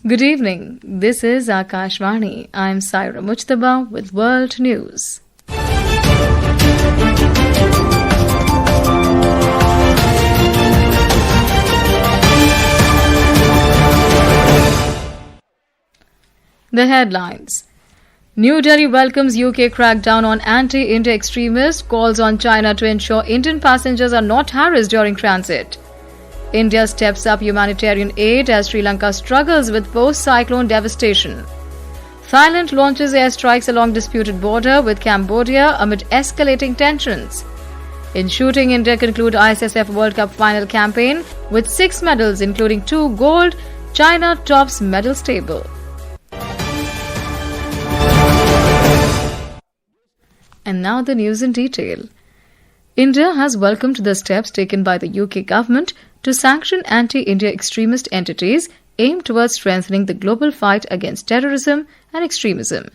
Good evening. This is Akashvani. I'm Saira Mujtaba with World News. The headlines. New Delhi welcomes UK crackdown on anti-India extremists, calls on China to ensure Indian passengers are not harassed during transit. India steps up humanitarian aid as Sri Lanka struggles with post-cyclone devastation. Thailand launches airstrikes along disputed border with Cambodia amid escalating tensions. In shooting, India conclude ISSF World Cup final campaign with 6 medals including 2 gold. China tops medals table. And now the news in detail. India has welcomed the steps taken by the UK government to sanction anti-India extremist entities aimed towards strengthening the global fight against terrorism and extremism.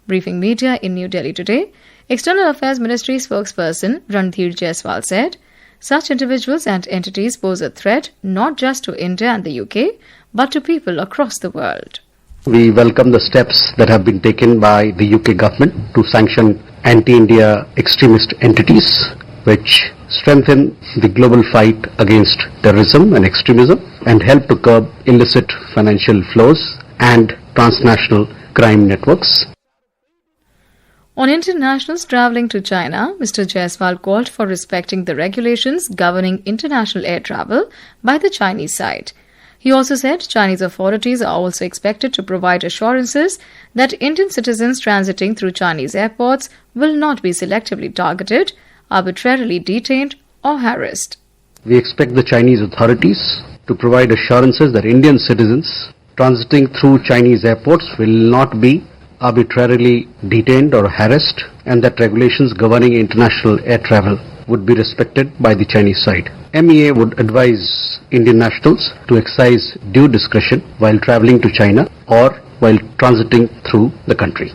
Briefing media in New Delhi today, External Affairs Ministry spokesperson Ranadhir Jaiswal said, such individuals and entities pose a threat not just to India and the UK, but to people across the world. We welcome the steps that have been taken by the UK government to sanction anti-India extremist entities, which strengthen the global fight against terrorism and extremism and help to curb illicit financial flows and transnational crime networks. On Indian nationals travelling to China, Mr. Jaiswal called for respecting the regulations governing international air travel by the Chinese side. He also said Chinese authorities are also expected to provide assurances that Indian citizens transiting through Chinese airports will not be selectively targeted, arbitrarily detained or harassed. We expect the Chinese authorities to provide assurances that Indian citizens transiting through Chinese airports will not be arbitrarily detained or harassed, and that regulations governing international air travel would be respected by the Chinese side. MEA would advise Indian nationals to exercise due discretion while travelling to China or while transiting through the country.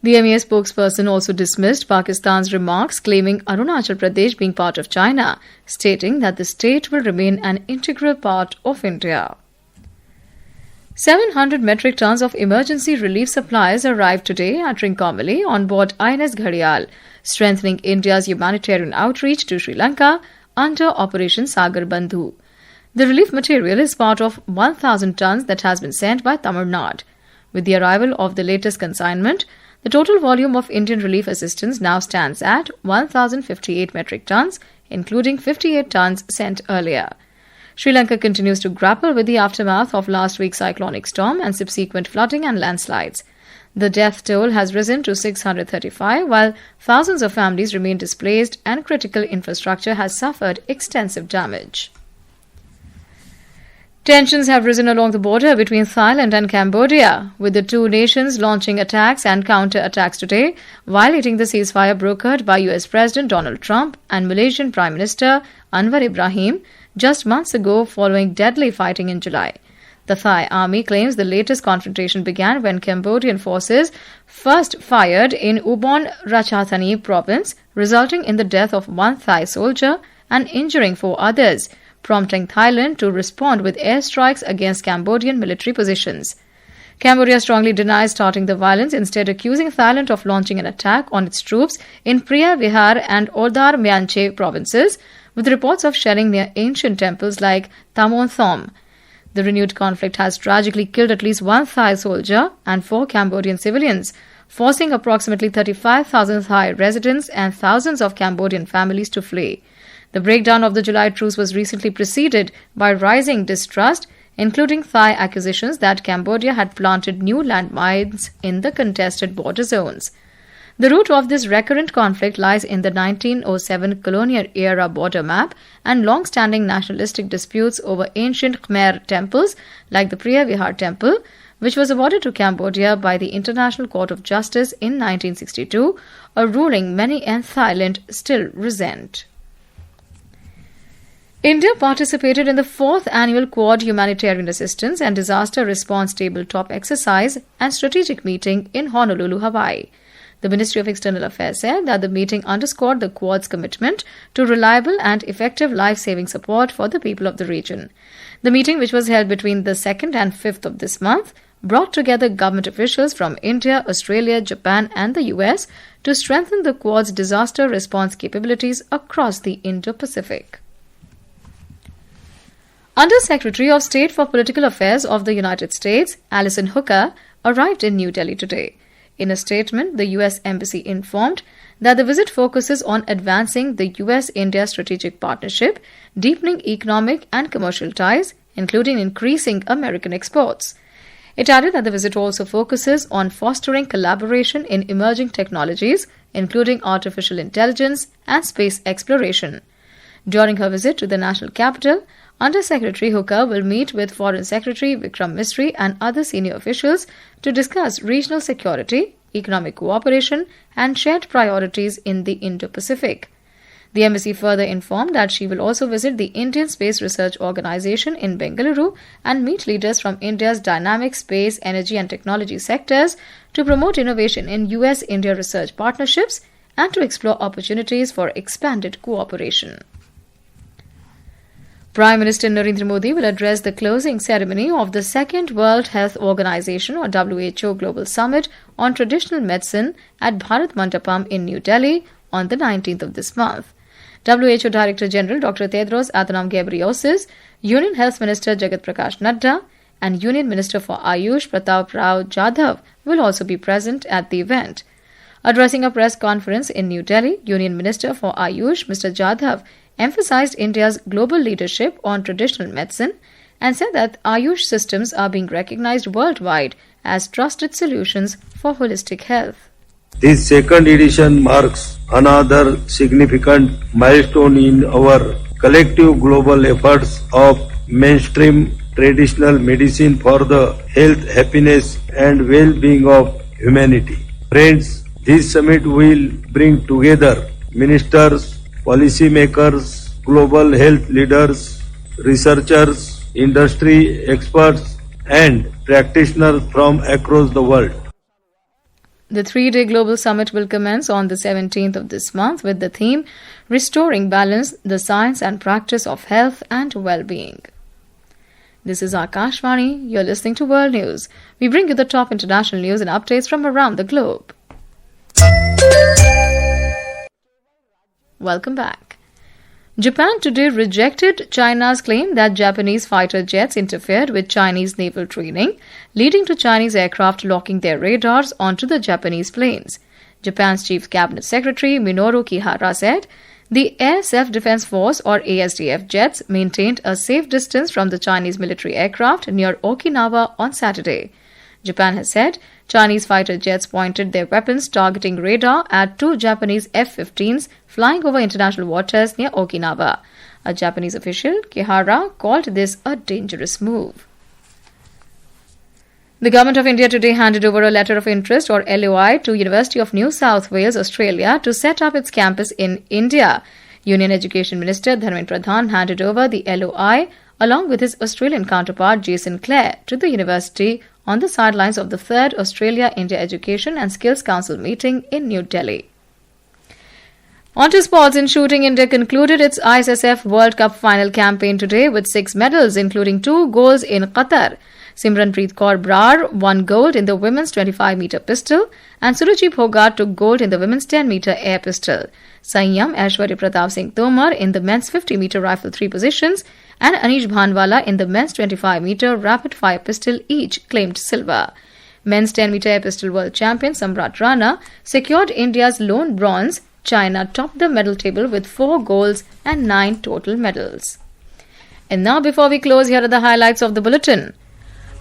The MEA spokesperson also dismissed Pakistan's remarks claiming Arunachal Pradesh being part of China, stating that the state will remain an integral part of India. 700 metric tons of emergency relief supplies arrived today at Trincomalee on board INS Ghadial, strengthening India's humanitarian outreach to Sri Lanka under Operation Sagar Bandhu. The relief material is part of 1,000 tons that has been sent by Tamil Nadu. With the arrival of the latest consignment, the total volume of Indian relief assistance now stands at 1,058 metric tons, including 58 tons sent earlier. Sri Lanka continues to grapple with the aftermath of last week's cyclonic storm and subsequent flooding and landslides. The death toll has risen to 635, while thousands of families remain displaced and critical infrastructure has suffered extensive damage. Tensions have risen along the border between Thailand and Cambodia, with the two nations launching attacks and counter-attacks today, violating the ceasefire brokered by US President Donald Trump and Malaysian Prime Minister Anwar Ibrahim just months ago following deadly fighting in July. The Thai army claims the latest confrontation began when Cambodian forces first fired in Ubon Ratchathani province, resulting in the death of one Thai soldier and injuring 4 others, prompting Thailand to respond with airstrikes against Cambodian military positions. Cambodia strongly denies starting the violence, instead accusing Thailand of launching an attack on its troops in Preah Vihear and Ordar Myanche provinces, with reports of shelling near ancient temples like Tamon Thom. The renewed conflict has tragically killed at least 1 Thai soldier and 4 Cambodian civilians, forcing approximately 35,000 Thai residents and thousands of Cambodian families to flee. The breakdown of the July truce was recently preceded by rising distrust, including Thai accusations that Cambodia had planted new landmines in the contested border zones. The root of this recurrent conflict lies in the 1907 colonial-era border map and long-standing nationalistic disputes over ancient Khmer temples like the Preah Vihear Temple, which was awarded to Cambodia by the International Court of Justice in 1962, a ruling many in Thailand still resent. India participated in the 4th annual Quad Humanitarian Assistance and Disaster Response Tabletop Exercise and Strategic Meeting in Honolulu, Hawaii. The Ministry of External Affairs said that the meeting underscored the Quad's commitment to reliable and effective life-saving support for the people of the region. The meeting, which was held between the 2nd and 5th of this month, brought together government officials from India, Australia, Japan and the US to strengthen the Quad's disaster response capabilities across the Indo-Pacific. Under-Secretary of State for Political Affairs of the United States, Alison Hooker, arrived in New Delhi today. In a statement, the US Embassy informed that the visit focuses on advancing the US-India strategic partnership, deepening economic and commercial ties, including increasing American exports. It added that the visit also focuses on fostering collaboration in emerging technologies, including artificial intelligence and space exploration. During her visit to the national capital, Under-Secretary Hooker will meet with Foreign Secretary Vikram Misri and other senior officials to discuss regional security, economic cooperation and shared priorities in the Indo-Pacific. The embassy further informed that she will also visit the Indian Space Research Organisation in Bengaluru and meet leaders from India's dynamic space, energy and technology sectors to promote innovation in US-India research partnerships and to explore opportunities for expanded cooperation. Prime Minister Narendra Modi will address the closing ceremony of the Second World Health Organization or WHO Global Summit on Traditional Medicine at Bharat Mandapam in New Delhi on the 19th of this month. WHO Director General Dr. Tedros Adhanom Ghebreyesus, Union Health Minister Jagat Prakash Nadda and Union Minister for Ayush Pratap Rao Jadhav will also be present at the event. Addressing a press conference in New Delhi, Union Minister for Ayush Mr. Jadhav emphasized India's global leadership on traditional medicine and said that Ayush systems are being recognized worldwide as trusted solutions for holistic health. This second edition marks another significant milestone in our collective global efforts of mainstream traditional medicine for the health, happiness and well-being of humanity. Friends, this summit will bring together ministers, policymakers, global health leaders, researchers, industry experts and practitioners from across the world. The 3-day global summit will commence on the 17th of this month with the theme Restoring Balance, the Science and Practice of Health and Well-being. This is Akashvani. You're listening to World News. We bring you the top international news and updates from around the globe. Welcome back. Japan today rejected China's claim that Japanese fighter jets interfered with Chinese naval training, leading to Chinese aircraft locking their radars onto the Japanese planes. Japan's Chief Cabinet Secretary Minoru Kihara said the Air Self-Defense Force or ASDF jets maintained a safe distance from the Chinese military aircraft near Okinawa on Saturday. Japan has said Chinese fighter jets pointed their weapons targeting radar at 2 Japanese F-15s flying over international waters near Okinawa. A Japanese official, Kihara, called this a dangerous move. The Government of India today handed over a letter of interest or LOI to University of New South Wales, Australia to set up its campus in India. Union Education Minister Dharmendra Pradhan handed over the LOI along with his Australian counterpart Jason Clare to the university on the sidelines of the 3rd Australia-India Education and Skills Council meeting in New Delhi. On to sports. In shooting, India concluded its ISSF World Cup final campaign today with 6 medals, including 2 golds in Qatar. Simranpreet Kaur Brar won gold in the women's 25-meter pistol and Surajit Bhogat took gold in the women's 10-meter air pistol. Sanyam Aishwarya Pratap Singh Tomar in the men's 50-meter rifle 3 positions and Anish Bhanwala in the men's 25-meter rapid-fire pistol each claimed silver. Men's 10-meter air pistol world champion Samrat Rana secured India's lone bronze. China topped the medal table with 4 golds and 9 total medals. And now, before we close, here are the highlights of the bulletin.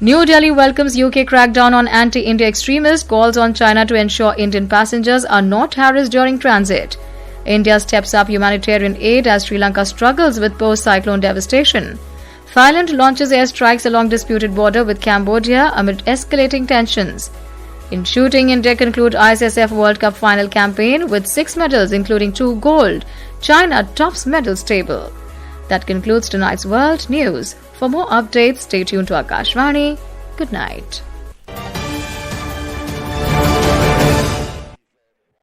New Delhi welcomes UK crackdown on anti-India extremists, calls on China to ensure Indian passengers are not harassed during transit. India steps up humanitarian aid as Sri Lanka struggles with post-cyclone devastation. Thailand launches airstrikes along disputed border with Cambodia amid escalating tensions. In shooting, India conclude ISSF World Cup final campaign with 6 medals including 2 gold. China tops medals table. That concludes tonight's World News. For more updates, stay tuned to Akashvani. Good night.